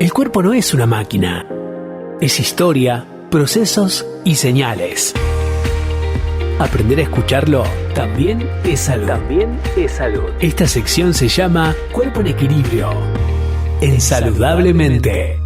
El cuerpo no es una máquina, es historia, procesos y señales. Aprender a escucharlo también es salud. Esta sección se llama Cuerpo en Equilibrio, en Saludablemente.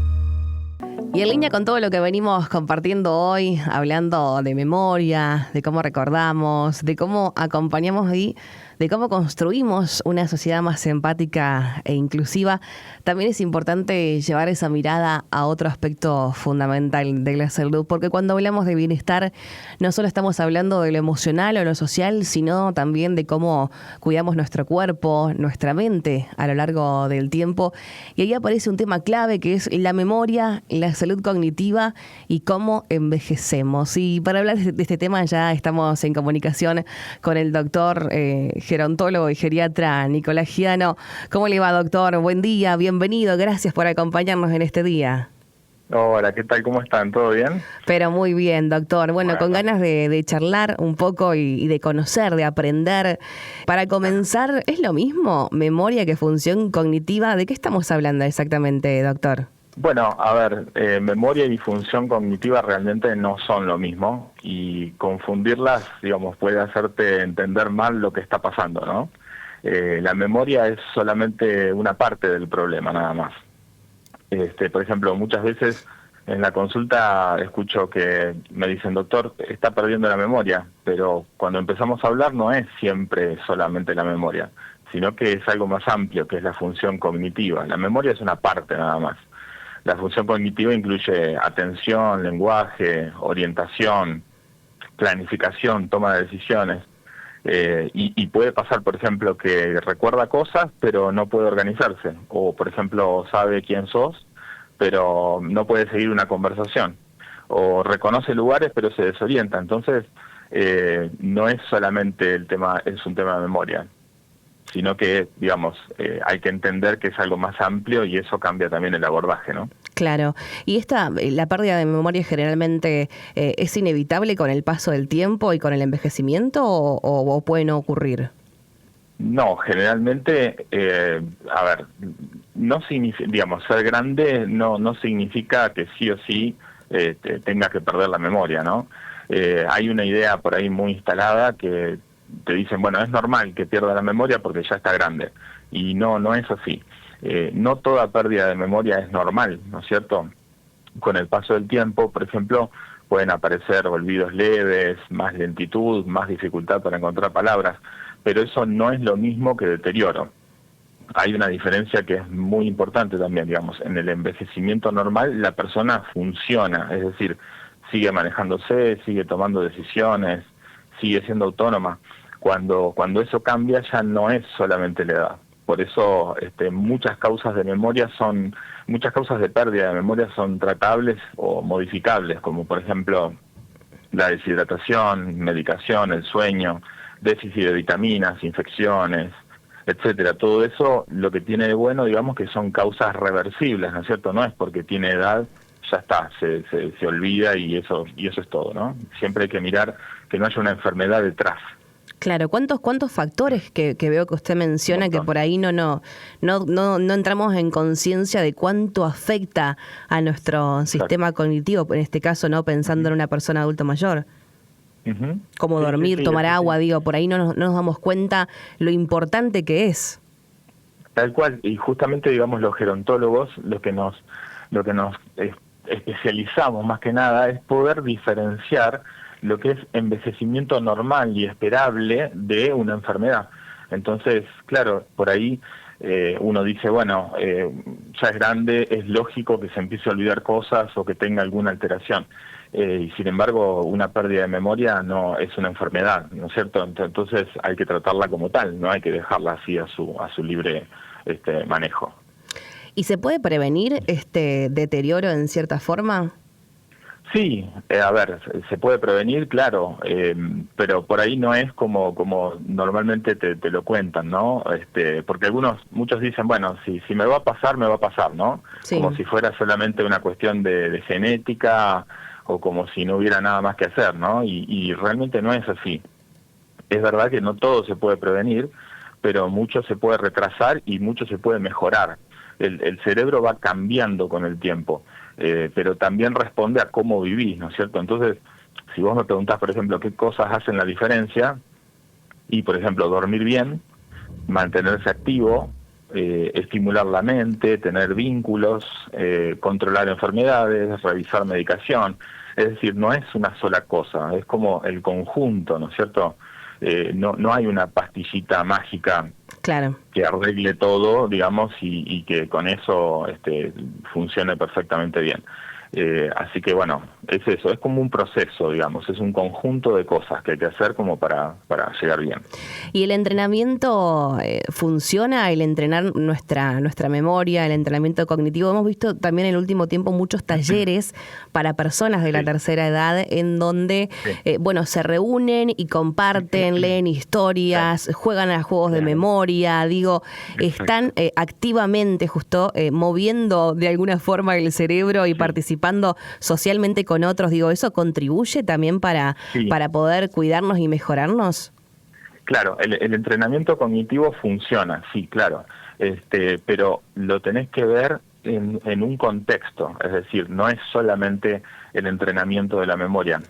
Y en línea con todo lo que venimos compartiendo hoy, hablando de memoria, de cómo recordamos, de cómo acompañamos y de cómo construimos una sociedad más empática e inclusiva, también es importante llevar esa mirada a otro aspecto fundamental de la salud, porque cuando hablamos de bienestar, no solo estamos hablando de lo emocional o lo social, sino también de cómo cuidamos nuestro cuerpo, nuestra mente a lo largo del tiempo. Y ahí aparece un tema clave que es la memoria, la salud cognitiva y cómo envejecemos. Y para hablar de este tema ya estamos en comunicación con el doctor gerontólogo y geriatra Nicolás Giano. ¿Cómo le va, doctor? Buen día, bienvenido, gracias por acompañarnos en este día. Hola, ¿qué tal? ¿Cómo están? ¿Todo bien? Pero muy bien, doctor. Bueno, con ganas de charlar un poco y de conocer, de aprender. Para comenzar, ¿es lo mismo memoria que función cognitiva? ¿De qué estamos hablando exactamente, doctor? Bueno, a ver, memoria y función cognitiva realmente no son lo mismo y confundirlas, digamos, puede hacerte entender mal lo que está pasando, ¿no? La memoria es solamente una parte del problema, nada más. Por ejemplo, muchas veces en la consulta escucho que me dicen, doctor, está perdiendo la memoria, pero cuando empezamos a hablar no es siempre solamente la memoria, sino que es algo más amplio, que es la función cognitiva. La memoria es una parte nada más. La función cognitiva incluye atención, lenguaje, orientación, planificación, toma de decisiones. Y puede pasar, por ejemplo, que recuerda cosas, pero no puede organizarse. O, por ejemplo, sabe quién sos, pero no puede seguir una conversación. O reconoce lugares, pero se desorienta. Entonces, no es solamente el tema, es un tema de memoria, sino que, digamos, hay que entender que es algo más amplio y eso cambia también el abordaje, ¿no? Claro. ¿Y la pérdida de memoria generalmente es inevitable con el paso del tiempo y con el envejecimiento o puede no ocurrir? No, generalmente, a ver, no significa, digamos, ser grande no significa que sí o sí tenga que perder la memoria, ¿no? Hay una idea por ahí muy instalada que te dicen, bueno, es normal que pierda la memoria porque ya está grande. Y no es así. No toda pérdida de memoria es normal, ¿no es cierto? Con el paso del tiempo, por ejemplo, pueden aparecer olvidos leves, más lentitud, más dificultad para encontrar palabras, pero eso no es lo mismo que deterioro. Hay una diferencia que es muy importante también, digamos, en el envejecimiento normal la persona funciona, es decir, sigue manejándose, sigue tomando decisiones, sigue siendo autónoma. Cuando eso cambia ya no es solamente la edad. Por eso muchas causas de pérdida de memoria son tratables o modificables, como por ejemplo la deshidratación, medicación, el sueño, déficit de vitaminas, infecciones, etcétera. Todo eso lo que tiene de bueno, digamos, que son causas reversibles, ¿no es cierto? No es porque tiene edad, ya está, se olvida y eso es todo, ¿no? Siempre hay que mirar que no haya una enfermedad detrás. Claro, ¿cuántos factores que veo que usted menciona que por ahí no entramos en conciencia de cuánto afecta a nuestro sistema cognitivo, en este caso, ¿no? Pensando en una persona adulto mayor? Como dormir, tomar agua, digo, por ahí no nos damos cuenta lo importante que es. Tal cual, y justamente, digamos, los gerontólogos, lo que nos especializamos más que nada es poder diferenciar lo que es envejecimiento normal y esperable de una enfermedad. Entonces, claro, por ahí uno dice, bueno, ya es grande, es lógico que se empiece a olvidar cosas o que tenga alguna alteración. Y sin embargo, una pérdida de memoria no es una enfermedad, ¿no es cierto? Entonces hay que tratarla como tal, no hay que dejarla así a su libre manejo. ¿Y se puede prevenir este deterioro en cierta forma? Sí, a ver, se puede prevenir, claro, pero por ahí no es como normalmente te lo cuentan, ¿no? Porque muchos dicen, bueno, si me va a pasar, me va a pasar, ¿no? Sí. Como si fuera solamente una cuestión de genética o como si no hubiera nada más que hacer, ¿no? Y realmente no es así. Es verdad que no todo se puede prevenir, pero mucho se puede retrasar y mucho se puede mejorar. el cerebro va cambiando con el tiempo, pero también responde a cómo vivís, ¿no es cierto? Entonces, si vos me preguntás, por ejemplo, qué cosas hacen la diferencia, y por ejemplo, dormir bien, mantenerse activo, estimular la mente, tener vínculos, controlar enfermedades, revisar medicación. Es decir, no es una sola cosa, es como el conjunto, ¿no es cierto? No hay una pastillita mágica Claro. que arregle todo, digamos, y que con eso funcione perfectamente bien. Así que bueno, es eso, es como un proceso, digamos, es un conjunto de cosas que hay que hacer como para llegar bien. ¿Y el entrenamiento funciona? El entrenar nuestra memoria, el entrenamiento cognitivo. Hemos visto también en el último tiempo muchos talleres para personas de la tercera edad en donde, se reúnen y comparten, leen historias, juegan a juegos de memoria, están activamente justo moviendo de alguna forma el cerebro y participando socialmente con otros. ¿Eso contribuye también para poder cuidarnos y mejorarnos? Claro, el entrenamiento cognitivo funciona, sí, claro, pero lo tenés que ver en un contexto, es decir, no es solamente el entrenamiento de la memoria.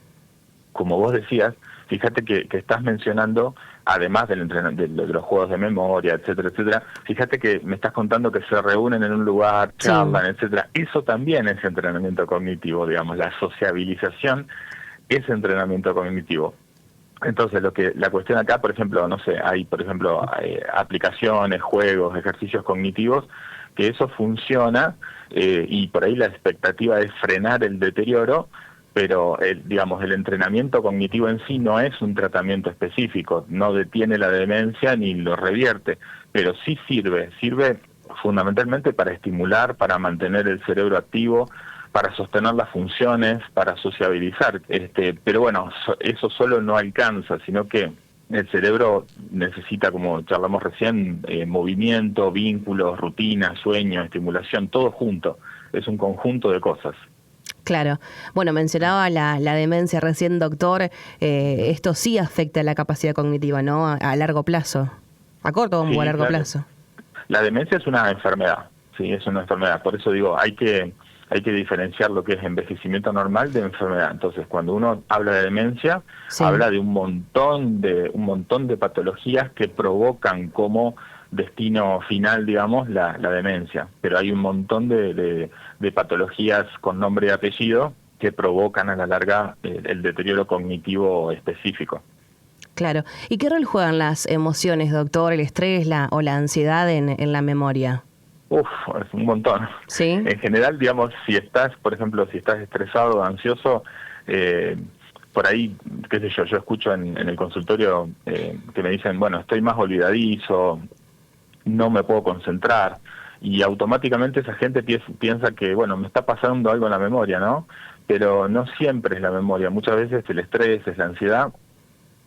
Como vos decías, fíjate que estás mencionando, además del de los juegos de memoria, etcétera, etcétera, fíjate que me estás contando que se reúnen en un lugar, charlan, etcétera. Eso también es entrenamiento cognitivo, digamos, la sociabilización es entrenamiento cognitivo. Entonces, la cuestión acá, por ejemplo, no sé, hay, por ejemplo, aplicaciones, juegos, ejercicios cognitivos, que eso funciona, y por ahí la expectativa es frenar el deterioro, pero el entrenamiento cognitivo en sí no es un tratamiento específico, no detiene la demencia ni lo revierte, pero sí sirve fundamentalmente para estimular, para mantener el cerebro activo, para sostener las funciones, para sociabilizar, pero bueno, eso solo no alcanza, sino que el cerebro necesita, como charlamos recién, movimiento, vínculos, rutinas, sueño, estimulación, todo junto, es un conjunto de cosas. Claro. Bueno, mencionaba la demencia recién, doctor. Esto sí afecta la capacidad cognitiva, ¿no? A largo plazo. ¿A corto o a largo plazo? La demencia es una enfermedad, sí, es una enfermedad. Por eso digo, hay que diferenciar lo que es envejecimiento normal de enfermedad. Entonces, cuando uno habla de demencia, habla de un montón de patologías que provocan como destino final, digamos, la demencia. Pero hay un montón de patologías con nombre y apellido que provocan a la larga el deterioro cognitivo específico. Claro. ¿Y qué rol juegan las emociones, doctor, el estrés o la ansiedad en la memoria? Es un montón. ¿Sí? En general, digamos, si estás estresado o ansioso, por ahí, qué sé yo escucho en el consultorio que me dicen, bueno, estoy más olvidadizo, no me puedo concentrar, y automáticamente esa gente piensa que, bueno, me está pasando algo en la memoria, ¿no? Pero no siempre es la memoria, muchas veces el estrés, es la ansiedad,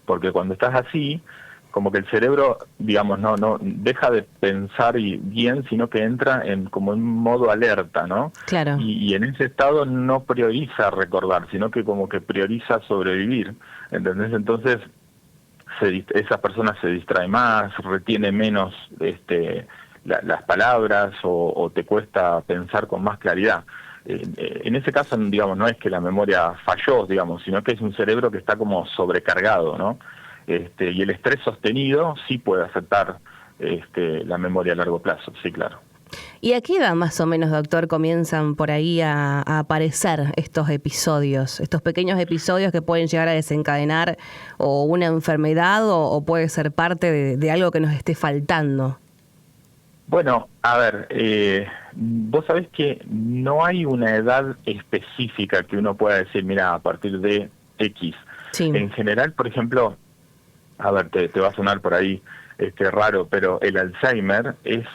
porque cuando estás así, como que el cerebro, digamos, no deja de pensar bien, sino que entra como en modo alerta, ¿no? Claro. Y en ese estado no prioriza recordar, sino que como que prioriza sobrevivir, ¿entendés? Entonces, esa persona se distrae más, retiene menos las palabras o te cuesta pensar con más claridad. En ese caso, digamos, no es que la memoria falló, digamos, sino que es un cerebro que está como sobrecargado, ¿no? Y el estrés sostenido sí puede afectar la memoria a largo plazo, sí, claro. ¿Y a qué edad más o menos, doctor, comienzan por ahí a aparecer estos episodios, estos pequeños episodios que pueden llegar a desencadenar o una enfermedad o puede ser parte de algo que nos esté faltando? Bueno, a ver, vos sabés que no hay una edad específica que uno pueda decir, mira, a partir de X. Sí. En general, por ejemplo, a ver, te va a sonar por ahí raro, pero el Alzheimer es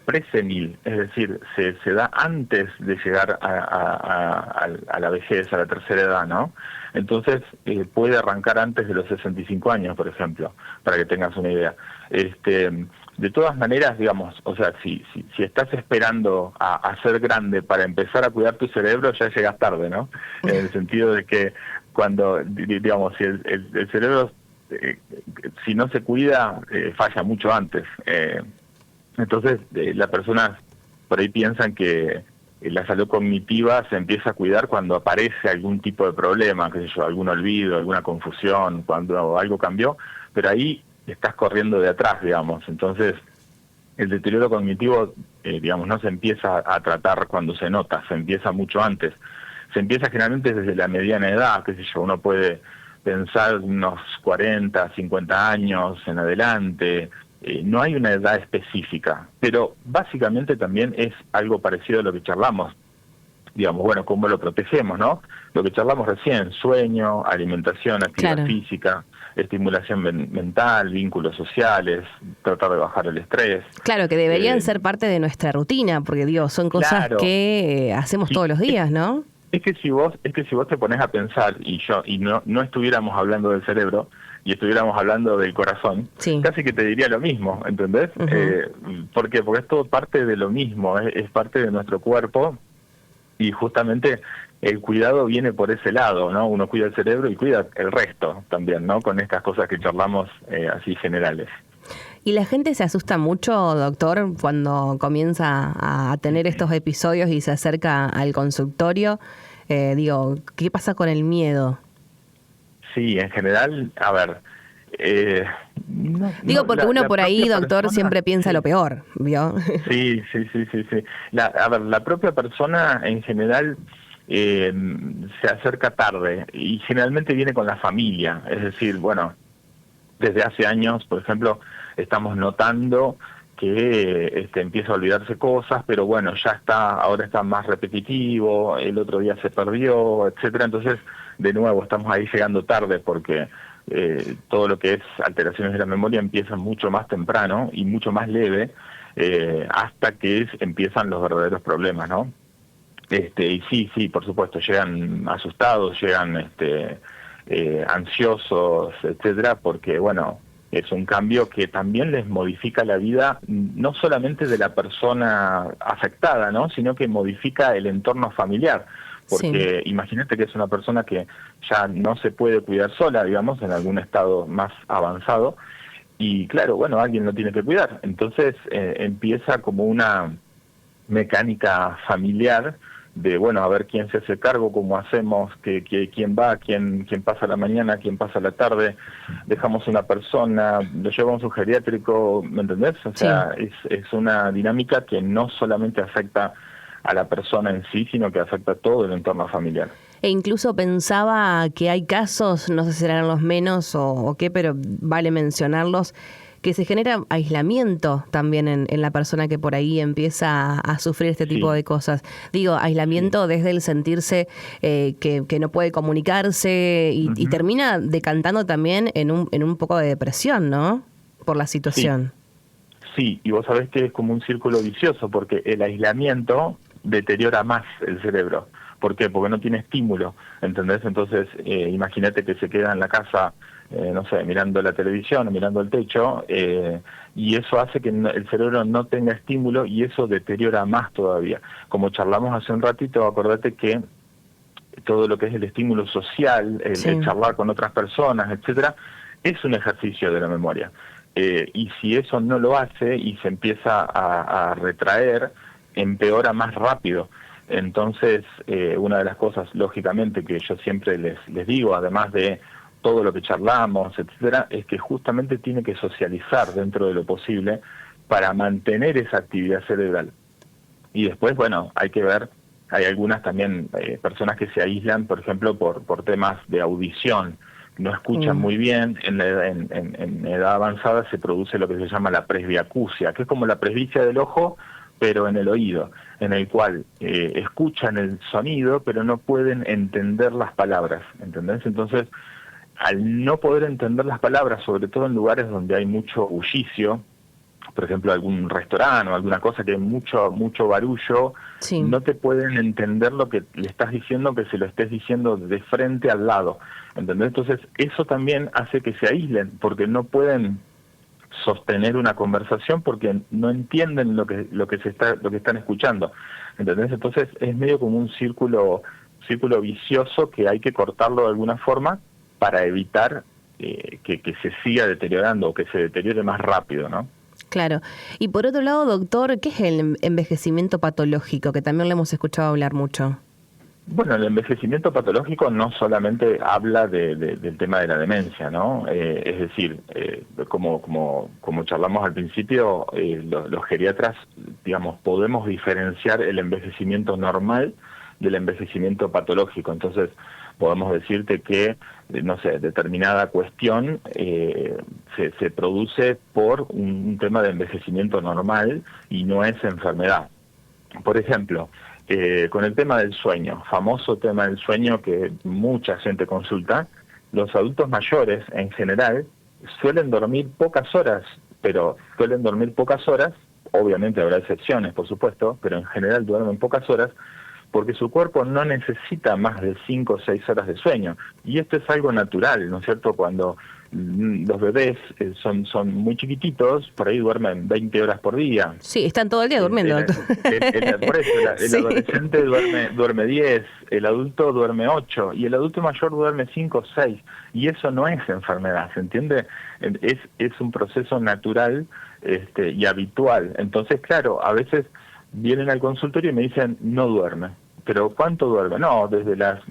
presenil, es decir, se da antes de llegar a la vejez, a la tercera edad, ¿no? Entonces, puede arrancar antes de los 65 años, por ejemplo, para que tengas una idea. De todas maneras, digamos, o sea, si estás esperando a ser grande para empezar a cuidar tu cerebro, ya llegas tarde, ¿no? En el sentido de que cuando, digamos, si el cerebro, si no se cuida, falla mucho antes. Entonces, la persona por ahí piensan que la salud cognitiva se empieza a cuidar cuando aparece algún tipo de problema, qué sé yo, algún olvido, alguna confusión, cuando algo cambió, pero ahí estás corriendo de atrás, digamos. Entonces, el deterioro cognitivo, digamos, no se empieza a tratar cuando se nota, se empieza mucho antes. Se empieza generalmente desde la mediana edad, qué sé yo, uno puede pensar unos 40, 50 años en adelante. No hay una edad específica, pero básicamente también es algo parecido a lo que charlamos. Digamos, bueno, cómo lo protegemos, ¿no? Lo que charlamos recién, sueño, alimentación, actividad física, estimulación mental, vínculos sociales, tratar de bajar el estrés. Claro, que deberían ser parte de nuestra rutina, porque digo, son cosas que hacemos todos los días, ¿no? Es que si vos te pones a pensar y no estuviéramos hablando del cerebro y estuviéramos hablando del corazón, casi que te diría lo mismo, ¿entendés? ¿Por qué? Porque es todo parte de lo mismo, es parte de nuestro cuerpo, y justamente el cuidado viene por ese lado, ¿no? Uno cuida el cerebro y cuida el resto también, ¿no? Con estas cosas que charlamos así generales. ¿Y la gente se asusta mucho, doctor, cuando comienza a tener estos episodios y se acerca al consultorio? ¿Qué pasa con el miedo? Sí, en general, a ver... porque uno por ahí, doctor, siempre piensa lo peor, ¿vio? Sí. La propia persona en general se acerca tarde y generalmente viene con la familia. Es decir, bueno, desde hace años, por ejemplo, estamos notando que empieza a olvidarse cosas, pero bueno, ahora está más repetitivo, el otro día se perdió, etcétera. Entonces, de nuevo, estamos ahí llegando tarde porque todo lo que es alteraciones de la memoria empieza mucho más temprano y mucho más leve, hasta que empiezan los verdaderos problemas, ¿no? Y sí, por supuesto, llegan asustados, llegan ansiosos, etcétera, porque bueno, es un cambio que también les modifica la vida, no solamente de la persona afectada, ¿no? Sino que modifica el entorno familiar. Porque imagínate que es una persona que ya no se puede cuidar sola, digamos, en algún estado más avanzado, y claro, bueno, alguien lo tiene que cuidar. Entonces empieza como una mecánica familiar de, bueno, a ver quién se hace cargo, cómo hacemos, quién va, quién pasa la mañana, quién pasa la tarde, dejamos una persona, lo llevamos a un geriátrico, ¿me entendés? O sea, es una dinámica que no solamente afecta a la persona en sí, sino que afecta a todo el entorno familiar. E incluso pensaba que hay casos, no sé si serán los menos o qué, pero vale mencionarlos, que se genera aislamiento también en la persona que por ahí empieza a sufrir este tipo de cosas. Digo, aislamiento desde el sentirse que no puede comunicarse y termina decantando también en un poco de depresión, ¿no? Por la situación. Sí, y vos sabés que es como un círculo vicioso, porque el aislamiento deteriora más el cerebro. ¿Por qué? Porque no tiene estímulo, ¿entendés? Entonces, imagínate que se queda en la casa, no sé, mirando la televisión o mirando el techo, y eso hace que el cerebro no tenga estímulo y eso deteriora más todavía. Como charlamos hace un ratito, acordate que todo lo que es el estímulo social, el charlar con otras personas, etcétera, es un ejercicio de la memoria. Y si eso no lo hace y se empieza a retraer, empeora más rápido. Entonces, una de las cosas, lógicamente, que yo siempre les digo, además de todo lo que charlamos, etcétera, es que justamente tiene que socializar dentro de lo posible para mantener esa actividad cerebral. Y después, bueno, hay que ver, hay algunas también personas que se aíslan, por ejemplo, por temas de audición, no escuchan muy bien. En edad avanzada se produce lo que se llama la presbiacusia, que es como la presbicia del ojo, pero en el oído, en el cual escuchan el sonido, pero no pueden entender las palabras, ¿entendés? Entonces, al no poder entender las palabras, sobre todo en lugares donde hay mucho bullicio, por ejemplo, algún restaurante o alguna cosa que hay mucho barullo, no te pueden entender lo que le estás diciendo, que se lo estés diciendo de frente al lado, ¿entendés? Entonces, eso también hace que se aíslen, porque no pueden sostener una conversación porque no entienden lo que están escuchando, ¿entendés? Entonces, es medio como un círculo vicioso que hay que cortarlo de alguna forma para evitar que se siga deteriorando o que se deteriore más rápido, ¿no? Claro. Y por otro lado, doctor, ¿qué es el envejecimiento patológico? Que también lo hemos escuchado hablar mucho. Bueno, el envejecimiento patológico no solamente habla del tema de la demencia, ¿no? Es decir, como charlamos al principio, los geriatras, digamos, podemos diferenciar el envejecimiento normal del envejecimiento patológico. Entonces, podemos decirte que, no sé, determinada cuestión se produce por un tema de envejecimiento normal y no es enfermedad. Por ejemplo, con el tema del sueño, famoso tema del sueño que mucha gente consulta, los adultos mayores en general suelen dormir pocas horas, pero suelen dormir pocas horas, obviamente habrá excepciones, por supuesto, pero en general duermen pocas horas, porque su cuerpo no necesita más de 5 o 6 horas de sueño. Y esto es algo natural, ¿no es cierto? Cuando los bebés son muy chiquititos, por ahí duermen 20 horas por día. Sí, están todo el día durmiendo. Por eso, el adolescente duerme 10, el adulto duerme 8, y el adulto mayor duerme 5 o 6. Y eso no es enfermedad, ¿se entiende? Es un proceso natural y habitual. Entonces, claro, a veces vienen al consultorio y me dicen, no duerme. ¿Pero cuánto duerme? No, desde las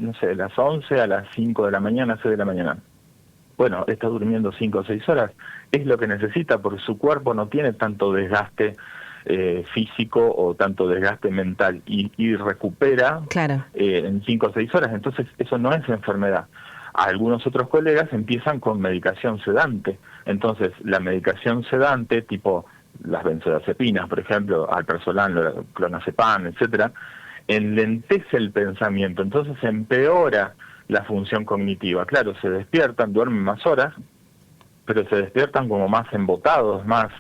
11 a las 5 de la mañana, 6 de la mañana. Bueno, está durmiendo 5 o 6 horas. Es lo que necesita porque su cuerpo no tiene tanto desgaste físico o tanto desgaste mental y recupera claro. En 5 o 6 horas. Entonces, eso no es enfermedad. Algunos otros colegas empiezan con medicación sedante. Entonces, la medicación sedante, tipo las benzodiazepinas, por ejemplo, alprazolam, clonazepam, etcétera, enlentece el pensamiento, entonces empeora la función cognitiva. Claro, se despiertan, duermen más horas, pero se despiertan como más embotados, más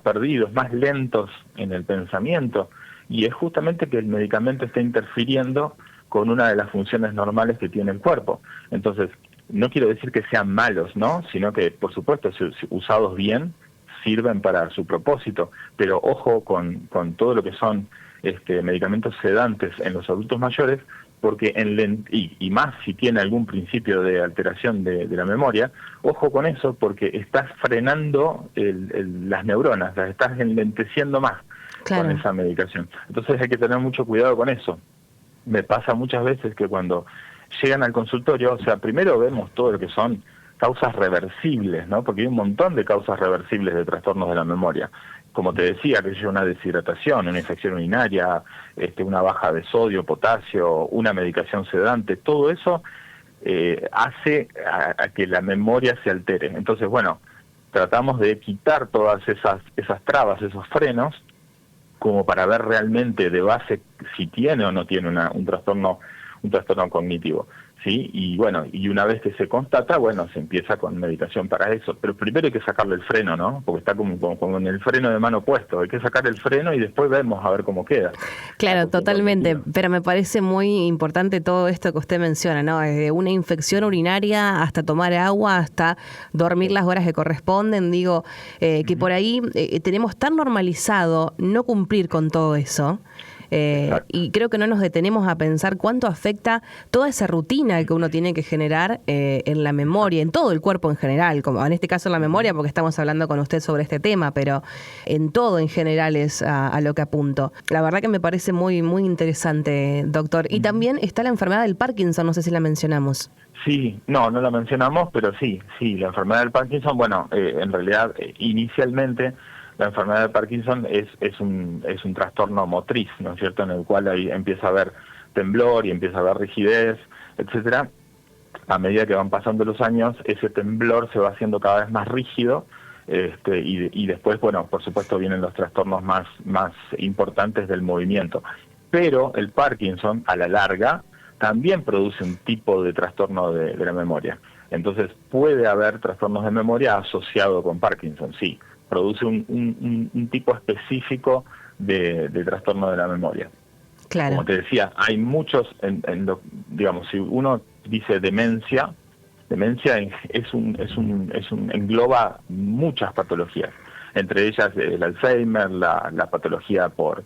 perdidos, más lentos en el pensamiento, y es justamente que el medicamento está interfiriendo con una de las funciones normales que tiene el cuerpo. Entonces, no quiero decir que sean malos, ¿no? Sino que, por supuesto, si usados bien, sirven para su propósito, pero ojo con todo lo que son medicamentos sedantes en los adultos mayores, porque y más si tiene algún principio de alteración de la memoria, ojo con eso, porque estás frenando las neuronas, las estás enlenteciendo más con esa medicación. Entonces hay que tener mucho cuidado con eso. Me pasa muchas veces que cuando llegan al consultorio, o sea, primero vemos todo lo que son causas reversibles, ¿no? Porque hay un montón de causas reversibles de trastornos de la memoria. Como te decía, que es una deshidratación, una infección urinaria, una baja de sodio, potasio, una medicación sedante, todo eso hace a que la memoria se altere. Entonces, bueno, tratamos de quitar todas esas trabas, esos frenos, como para ver realmente de base si tiene o no tiene un trastorno cognitivo. ¿Sí? Y bueno, y una vez que se constata, bueno, se empieza con medicación para eso. Pero primero hay que sacarle el freno, ¿no? Porque está como en el freno de mano puesto. Hay que sacar el freno y después vemos a ver cómo queda. Claro, totalmente. Pero me parece muy importante todo esto que usted menciona, ¿no? Desde una infección urinaria hasta tomar agua, hasta dormir las horas que corresponden. Digo, que por ahí tenemos tan normalizado no cumplir con todo eso. Y creo que no nos detenemos a pensar cuánto afecta toda esa rutina que uno tiene que generar en la memoria, en todo el cuerpo en general, como en este caso en la memoria, porque estamos hablando con usted sobre este tema, pero en todo en general es a lo que apunto. La verdad que me parece muy, muy interesante, doctor. Y también está la enfermedad del Parkinson, no sé si la mencionamos. Sí, no la mencionamos, pero sí, la enfermedad del Parkinson, bueno, en realidad inicialmente la enfermedad de Parkinson es un trastorno motriz, ¿no es cierto?, en el cual ahí empieza a haber temblor y empieza a haber rigidez, etcétera. A medida que van pasando los años, ese temblor se va haciendo cada vez más rígido, y después, bueno, por supuesto vienen los trastornos más importantes del movimiento. Pero el Parkinson, a la larga, también produce un tipo de trastorno de la memoria. Entonces, puede haber trastornos de memoria asociado con Parkinson, sí. Produce un tipo específico de trastorno de la memoria. Claro. Como te decía, hay muchos, digamos, si uno dice demencia engloba muchas patologías, entre ellas el Alzheimer, la patología por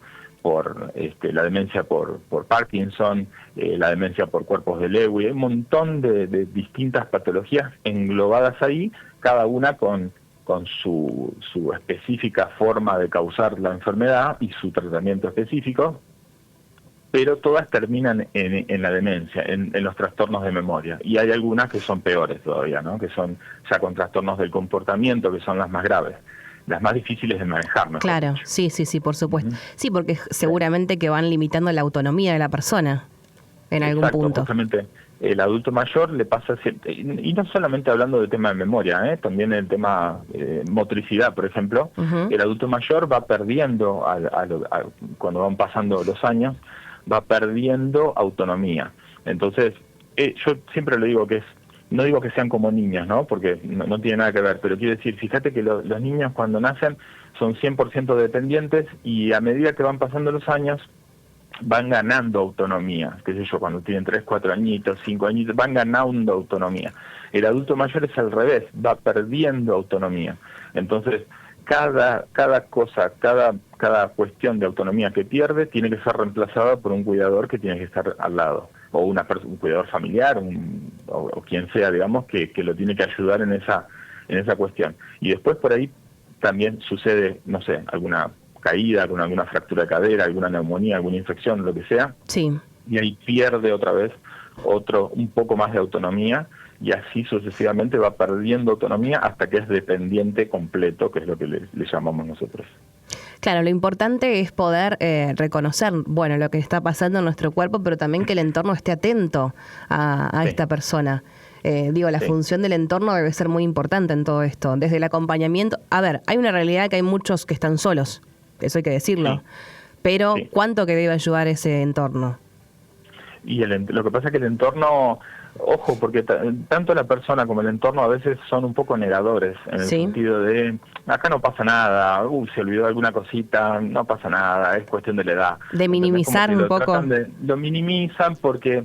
la demencia por Parkinson, la demencia por cuerpos de Lewy. Hay un montón de distintas patologías englobadas ahí, cada una con con su específica forma de causar la enfermedad y su tratamiento específico, pero todas terminan en la demencia, en los trastornos de memoria. Y hay algunas que son peores todavía, ¿no? Que son ya con trastornos del comportamiento, que son las más graves, las más difíciles de manejar, mejor Claro, dicho. sí, por supuesto. Sí, porque seguramente que van limitando la autonomía de la persona en algún Exacto, punto. justamente el adulto mayor le pasa, y no solamente hablando del tema de memoria, también el tema motricidad, por ejemplo. El adulto mayor va perdiendo, cuando van pasando los años, va perdiendo autonomía. Entonces, yo siempre le digo que no digo que sean como niños, ¿no? Porque no tiene nada que ver, pero quiero decir, fíjate que los niños cuando nacen son 100% dependientes y a medida que van pasando los años, van ganando autonomía, qué sé yo, cuando tienen 3, 4 añitos, 5 añitos, van ganando autonomía. El adulto mayor es al revés, va perdiendo autonomía. Entonces, cada cosa, cada cuestión de autonomía que pierde tiene que ser reemplazada por un cuidador que tiene que estar al lado, o un cuidador familiar, o quien sea, digamos, que lo tiene que ayudar en esa cuestión. Y después por ahí también sucede, no sé, alguna caída, con alguna fractura de cadera, alguna neumonía, alguna infección, lo que sea, Sí. y ahí pierde otra vez un poco más de autonomía, y así sucesivamente va perdiendo autonomía hasta que es dependiente completo, que es lo que le llamamos nosotros. Claro, lo importante es poder reconocer, bueno, lo que está pasando en nuestro cuerpo, pero también que el entorno esté atento a esta persona. La función del entorno debe ser muy importante en todo esto, desde el acompañamiento. A ver, hay una realidad que hay muchos que están solos, eso hay que decirlo, pero ¿cuánto que debe ayudar ese entorno? Y lo que pasa es que el entorno, ojo, porque tanto la persona como el entorno a veces son un poco negadores, en el sentido de, acá no pasa nada, se olvidó alguna cosita, no pasa nada, es cuestión de la edad. De minimizar un poco. Lo minimizan porque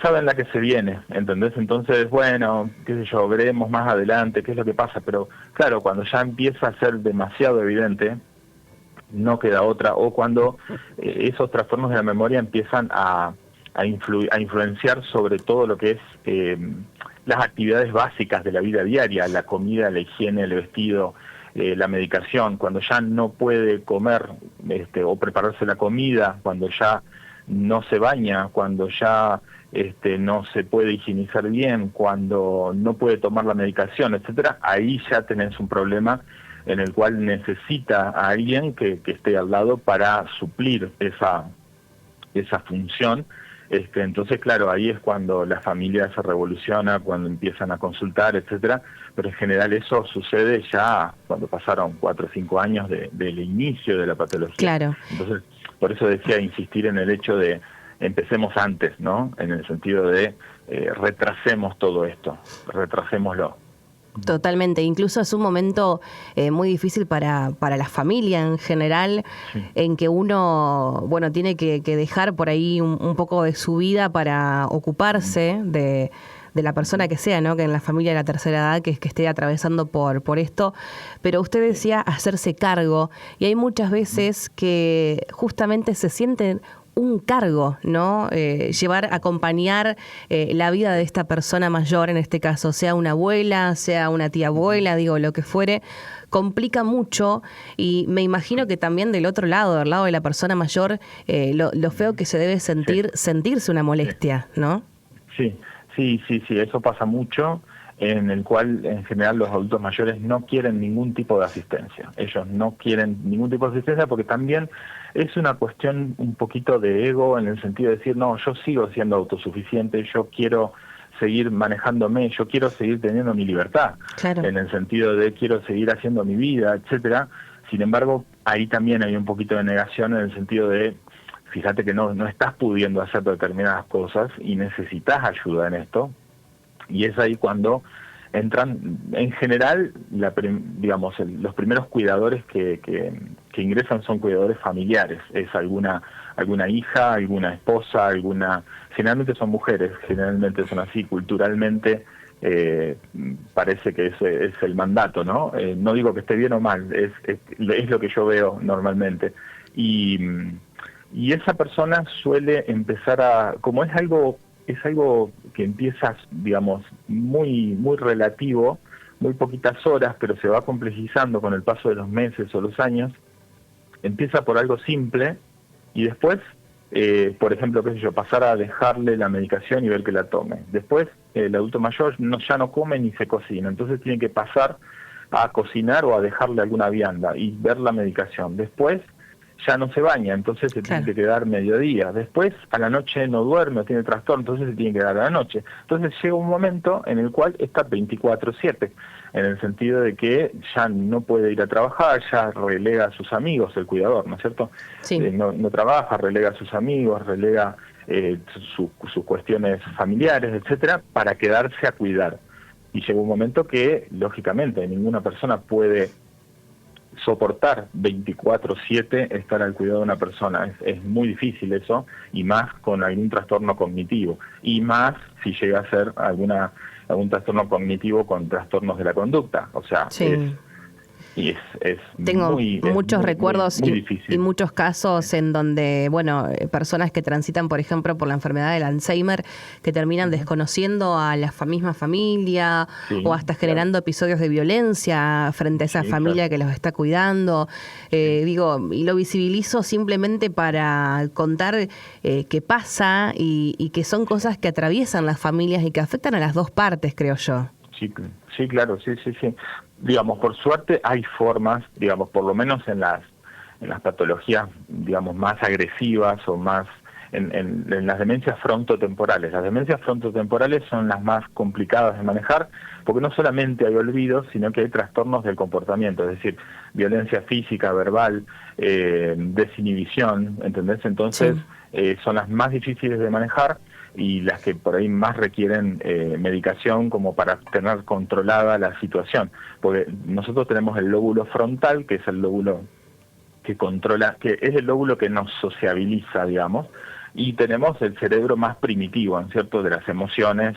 saben la que se viene, ¿entendés? Entonces, bueno, qué sé yo, veremos más adelante qué es lo que pasa, pero claro, cuando ya empieza a ser demasiado evidente, no queda otra, o cuando esos trastornos de la memoria empiezan a influenciar sobre todo lo que es las actividades básicas de la vida diaria, la comida, la higiene, el vestido, la medicación, cuando ya no puede comer o prepararse la comida, cuando ya no se baña, cuando ya no se puede higienizar bien, cuando no puede tomar la medicación, etcétera, ahí ya tenés un problema en el cual necesita a alguien que esté al lado para suplir esa función. Entonces, claro, ahí es cuando la familia se revoluciona, cuando empiezan a consultar, etcétera, pero en general eso sucede ya cuando pasaron 4 o 5 años del inicio de la patología. Claro. Entonces, por eso decía insistir en el hecho de empecemos antes, ¿no? En el sentido de retrasemos todo esto, retrasémoslo. Totalmente, incluso es un momento muy difícil para la familia en general, en que uno, bueno, tiene que dejar por ahí un poco de su vida para ocuparse de la persona que sea, ¿no? Que en la familia de la tercera edad que esté atravesando por esto. Pero usted decía hacerse cargo, y hay muchas veces que justamente se sienten un cargo, ¿no? Acompañar la vida de esta persona mayor, en este caso, sea una abuela, sea una tía abuela, lo que fuere, complica mucho, y me imagino que también del otro lado, del lado de la persona mayor, lo feo que se debe sentirse una molestia, ¿no? Sí, eso pasa mucho, en el cual en general los adultos mayores no quieren ningún tipo de asistencia. Ellos no quieren ningún tipo de asistencia porque también es una cuestión un poquito de ego, en el sentido de decir, no, yo sigo siendo autosuficiente, yo quiero seguir manejándome, yo quiero seguir teniendo mi libertad, claro, en el sentido de quiero seguir haciendo mi vida, etcétera. Sin embargo, ahí también hay un poquito de negación, en el sentido de, fíjate que no estás pudiendo hacer determinadas cosas y necesitas ayuda en esto. Y es ahí cuando entran, en general, los primeros cuidadores que ingresan son cuidadores familiares. Es alguna hija, alguna esposa, generalmente son mujeres, generalmente son así, culturalmente parece que ese es el mandato, ¿no? No digo que esté bien o mal, es lo que yo veo normalmente. Y esa persona suele empezar como es algo que empieza, muy, muy relativo, muy poquitas horas, pero se va complejizando con el paso de los meses o los años. Empieza por algo simple y después, por ejemplo, qué sé yo, pasar a dejarle la medicación y ver que la tome. Después, el adulto mayor ya no come ni se cocina, entonces tiene que pasar a cocinar o a dejarle alguna vianda y ver la medicación. Después, ya no se baña, entonces se tiene que quedar mediodía. Después, a la noche no duerme o tiene trastorno, entonces se tiene que quedar a la noche. Entonces llega un momento en el cual está 24/7, en el sentido de que ya no puede ir a trabajar, ya relega a sus amigos, el cuidador, ¿no es cierto? Sí. No trabaja, relega a sus amigos, relega sus cuestiones familiares, etcétera, para quedarse a cuidar. Y llega un momento que, lógicamente, ninguna persona puede soportar 24/7 estar al cuidado de una persona. Es muy difícil eso, y más con algún trastorno cognitivo, y más si llega a ser algún trastorno cognitivo con trastornos de la conducta. O sea, sí. Tengo muchos recuerdos muy difícil. Y muchos casos en donde, personas que transitan, por ejemplo, por la enfermedad del Alzheimer, que terminan desconociendo a la misma familia, o hasta generando episodios de violencia frente a esa familia que los está cuidando. Y lo visibilizo simplemente para contar qué pasa y que son cosas que atraviesan las familias y que afectan a las dos partes, creo yo. Sí, claro, sí. Digamos, por suerte hay formas, digamos, por lo menos en las patologías, digamos, más agresivas o más en las demencias frontotemporales. Las demencias frontotemporales son las más complicadas de manejar, porque no solamente hay olvidos, sino que hay trastornos del comportamiento, es decir, violencia física, verbal, desinhibición, ¿entendés? Entonces, son las más difíciles de manejar y las que por ahí más requieren medicación como para tener controlada la situación. Porque nosotros tenemos el lóbulo frontal, que es el lóbulo que controla, que es el lóbulo que nos sociabiliza, digamos, y tenemos el cerebro más primitivo, ¿no es cierto?, de las emociones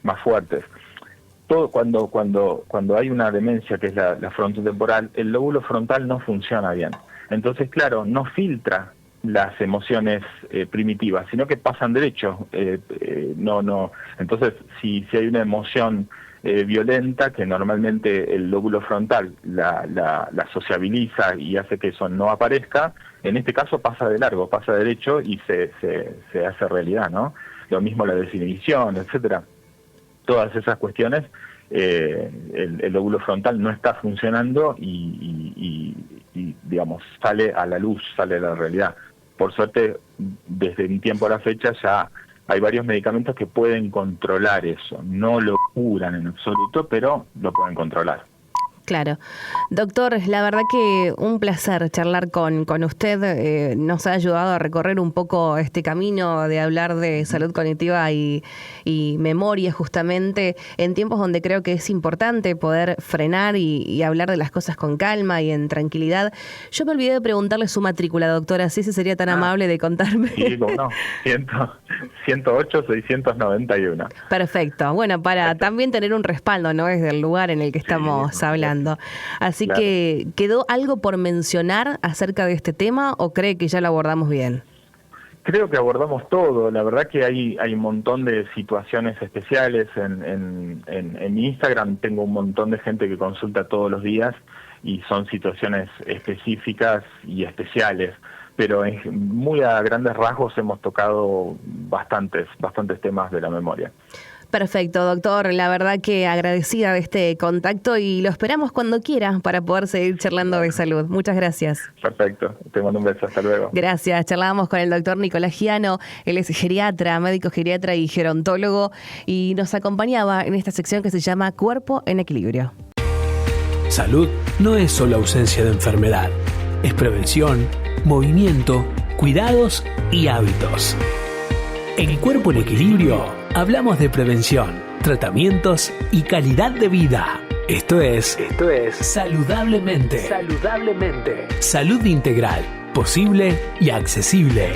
más fuertes. Todo cuando hay una demencia que es la frontotemporal, el lóbulo frontal no funciona bien. Entonces, claro, no filtra las emociones primitivas, sino que pasan derecho. Entonces, si hay una emoción violenta, que normalmente el lóbulo frontal la sociabiliza y hace que eso no aparezca, en este caso pasa de largo, pasa derecho y se hace realidad, ¿no? Lo mismo la desinhibición, etcétera. Todas esas cuestiones, el lóbulo frontal no está funcionando y digamos, sale a la luz, sale a la realidad. Por suerte, desde un tiempo a la fecha ya hay varios medicamentos que pueden controlar eso. No lo curan en absoluto, pero lo pueden controlar. Claro. Doctor, la verdad que un placer charlar con usted. Nos ha ayudado a recorrer un poco este camino de hablar de salud cognitiva y memoria, justamente en tiempos donde creo que es importante poder frenar y hablar de las cosas con calma y en tranquilidad. Yo me olvidé de preguntarle su matrícula, doctora, si sería tan amable de contarme. Sí, no, 108-691. Perfecto. Bueno, para también tener un respaldo, ¿no? Desde el lugar en el que estamos hablando. Así claro. Que, ¿quedó algo por mencionar acerca de este tema o cree que ya lo abordamos bien? Creo que abordamos todo. La verdad que hay un montón de situaciones especiales. En mi Instagram tengo un montón de gente que consulta todos los días y son situaciones específicas y especiales. Pero muy a grandes rasgos hemos tocado bastantes temas de la memoria. Perfecto, doctor. La verdad que agradecida de este contacto y lo esperamos cuando quiera para poder seguir charlando de salud. Muchas gracias. Perfecto. Te mando un beso. Hasta luego. Gracias. Charlábamos con el doctor Nicolás Giano. Él es geriatra, médico geriatra y gerontólogo y nos acompañaba en esta sección que se llama Cuerpo en Equilibrio. Salud no es solo ausencia de enfermedad. Es prevención, movimiento, cuidados y hábitos. En Cuerpo en Equilibrio hablamos de prevención, tratamientos y calidad de vida. Esto es Saludablemente. Salud integral, posible y accesible.